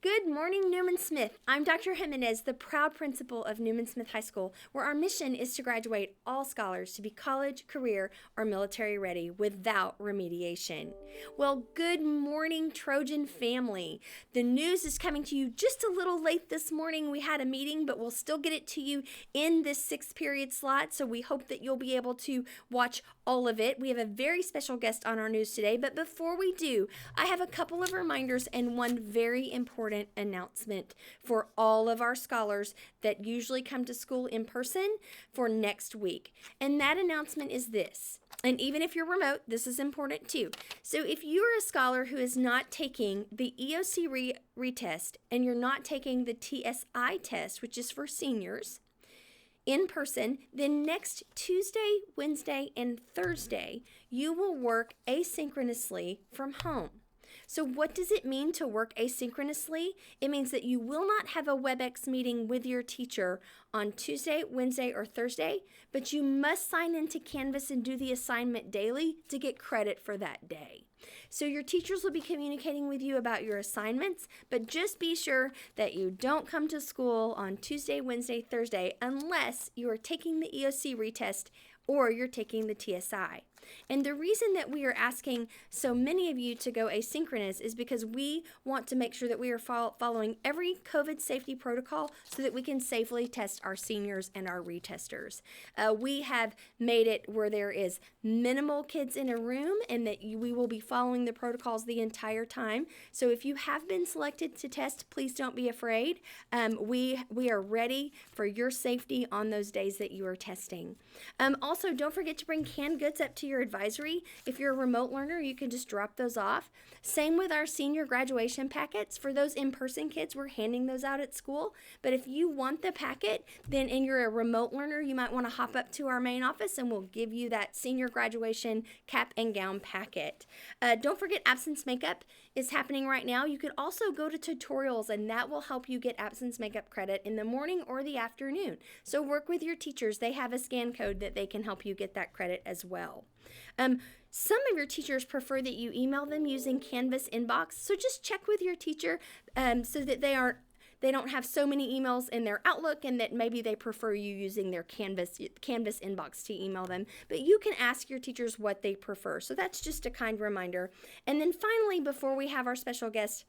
Good morning, Newman Smith. I'm Dr. Jimenez, the proud principal of Newman Smith High School, where our mission is to graduate all scholars to be college, career, or military ready without remediation. Well, good morning, Trojan family. The news is coming to you just a little late this morning. We had a meeting, but we'll still get it to you in this 6th period slot, so we hope that you'll be able to watch all of it. We have a very special guest on our news today, but before we do, I have a couple of reminders and one very important announcement for all of our scholars that usually come to school in person for next week. And that announcement is this. And even if you're remote, this is important too. So if you're a scholar who is not taking the EOC retest and you're not taking the TSI test, which is for seniors, in person, then next Tuesday, Wednesday, and Thursday, you will work asynchronously from home. So what does it mean to work asynchronously? It means that you will not have a WebEx meeting with your teacher on Tuesday, Wednesday, or Thursday, but you must sign into Canvas and do the assignment daily to get credit for that day. So your teachers will be communicating with you about your assignments, but just be sure that you don't come to school on Tuesday, Wednesday, Thursday unless you are taking the EOC retest or you're taking the TSI. And the reason that we are asking so many of you to go asynchronous is because we want to make sure that we are following every COVID safety protocol so that we can safely test our seniors and our retesters. We have made it where there is minimal kids in a room and that we will be following the protocols the entire time. So if you have been selected to test, please don't be afraid. We are ready for your safety on those days that you are testing. Also, don't forget to bring canned goods up to your advisory. If you're a remote learner, you can just drop those off. Same with our senior graduation packets. For those in-person kids, we're handing those out at school. But if you want the packet, then and you're a remote learner, you might want to hop up to our main office and we'll give you that senior graduation cap and gown packet. Don't forget absence makeup is happening right now. You could also go to tutorials and that will help you get absence makeup credit in the morning or the afternoon. So work with your teachers. They have a scan code that they can help you get that credit as well. Some of your teachers prefer that you email them using Canvas inbox. So just check with your teacher so that they don't have so many emails in their Outlook and that maybe they prefer you using their Canvas inbox to email them. But you can ask your teachers what they prefer. So that's just a kind reminder. And then finally, before we have our special guest,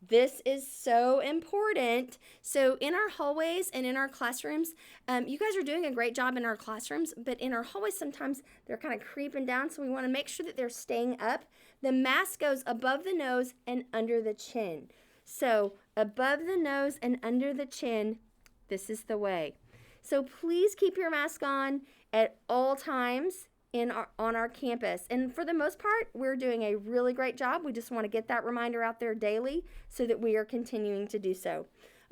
this is so important. So in our hallways and in our classrooms, you guys are doing a great job in our classrooms, but in our hallways sometimes they're kind of creeping down, so we want to make sure that they're staying up. The mask goes above the nose and under the chin. So above the nose and under the chin, this is the way. So please keep your mask on at all times on our campus. And for the most part, we're doing a really great job. We just want to get that reminder out there daily so that we are continuing to do so.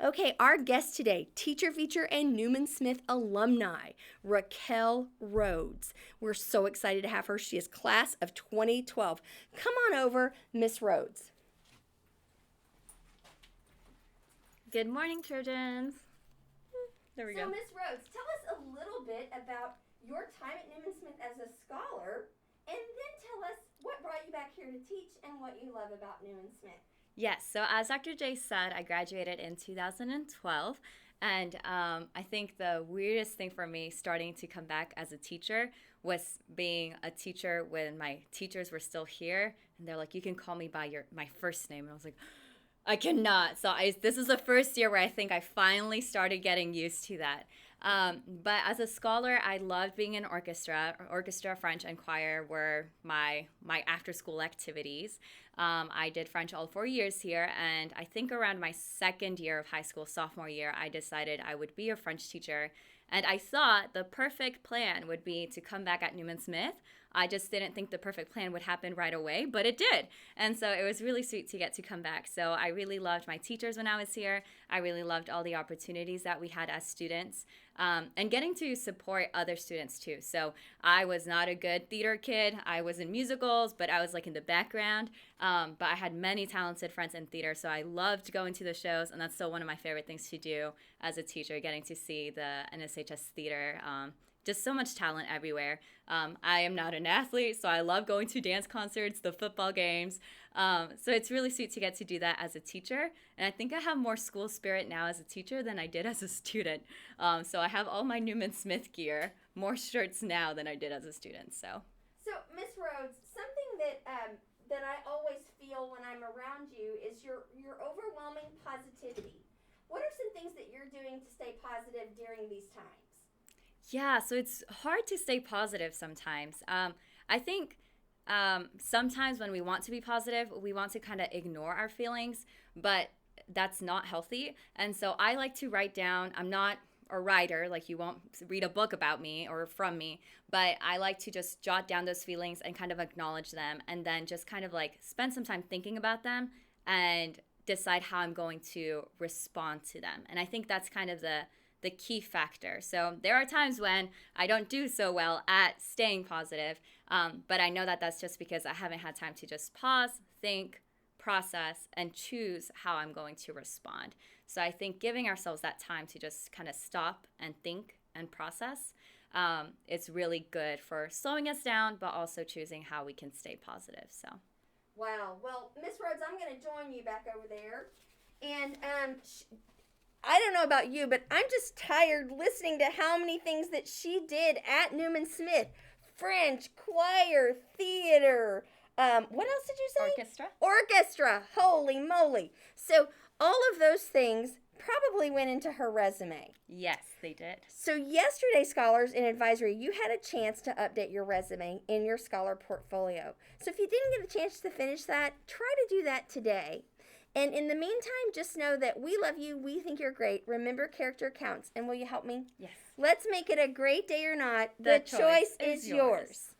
Okay, our guest today, teacher feature and Newman Smith alumni, Raquel Rhodes. We're so excited to have her. She is class of 2012. Come on over, Miss Rhodes. Good morning, Trojans. There we go. So, Miss Rhodes, tell us a little bit about your time at Newman Smith as a scholar, and then tell us what brought you back here to teach and what you love about Newman Smith. Yes, so as Dr. J said, I graduated in 2012, and I think the weirdest thing for me starting to come back as a teacher was being a teacher when my teachers were still here, and they're like, you can call me by my first name, and I was like, I cannot. So this is the first year where I think I finally started getting used to that. But as a scholar, I loved being in orchestra. Orchestra, French, and choir were my after-school activities. I did French all 4 years here, and I think around my second year of high school, sophomore year, I decided I would be a French teacher. And I thought the perfect plan would be to come back at Newman Smith. I just didn't think the perfect plan would happen right away, but it did. And so it was really sweet to get to come back. So I really loved my teachers when I was here. I really loved all the opportunities that we had as students, and getting to support other students too. So I was not a good theater kid. I was in musicals, but I was like in the background. But I had many talented friends in theater, so I loved going to the shows, and that's still one of my favorite things to do as a teacher, getting to see the NSHS theater. Just so much talent everywhere. I am not an athlete, so I love going to dance concerts, the football games. So it's really sweet to get to do that as a teacher. And I think I have more school spirit now as a teacher than I did as a student. So I have all my Newman Smith gear, more shirts now than I did as a student. So Miss Rhodes, something that I always feel when I'm around you is your overwhelming positivity. What are some things that you're doing to stay positive during these times? yeah, so it's hard to stay positive sometimes. I think sometimes when we want to be positive, we want to kind of ignore our feelings, but that's not healthy. And so I like to write down, I'm not a writer, like you won't read a book about me or from me, but I like to just jot down those feelings and kind of acknowledge them and then just kind of like spend some time thinking about them and decide how I'm going to respond to them. And I think that's kind of the key factor. So there are times when I don't do so well at staying positive, but I know that that's just because I haven't had time to just pause, think, process, and choose how I'm going to respond. So I think giving ourselves that time to just kind of stop and think and process, it's really good for slowing us down, but also choosing how we can stay positive. So. Wow. Well, Miss Rhodes, I'm going to join you back over there. And I don't know about you, but I'm just tired listening to how many things that she did at Newman Smith. French, choir, theater. What else did you say? Orchestra. Orchestra. Holy moly. So all of those things probably went into her resume. Yes, they did. So yesterday, scholars in advisory, you had a chance to update your resume in your scholar portfolio. So if you didn't get a chance to finish that, try to do that today. And in the meantime, just know that we love you. We think you're great. Remember, character counts. And will you help me? Yes. Let's make it a great day or not. The choice is yours.